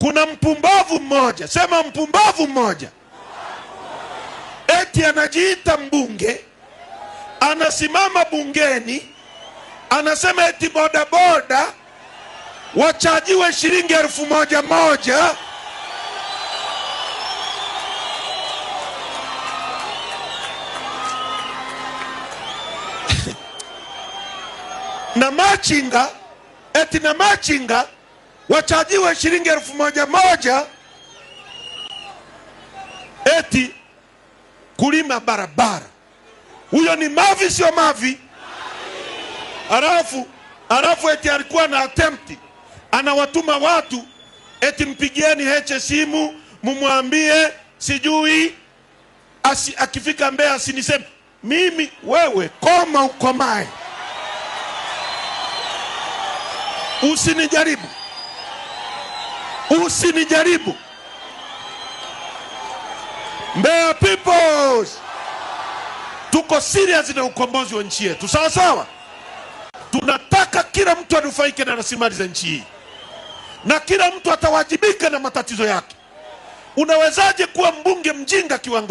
Kuna mpumbavu mmoja, sema mpumbavu mmoja, eti anajiita mbunge, anasimama bungeni, anasema eti bodaboda wachajiwe shilingi 1,000 na machinga, eti na machinga wachajiwe shilingi 1,000 eti kulima barabara. Huyo ni mavi, sio mavi? Arafu eti alikuwa na attempt, anawatuma watu eti mpigieni Heche simu mumwambie sijui akifika Mbeya asiniseme mimi. Wewe koma ukomae, usinijaribu, usinijaribu. Mbeya peoples, tuko serious na ukombozi wa nchi yetu, sawa sawa. Tunataka kila mtu anufaike na rasilimali za nchi hii, na kila mtu atawajibika na matatizo yake. Unawezaje kuwa mbunge mjinga kiwango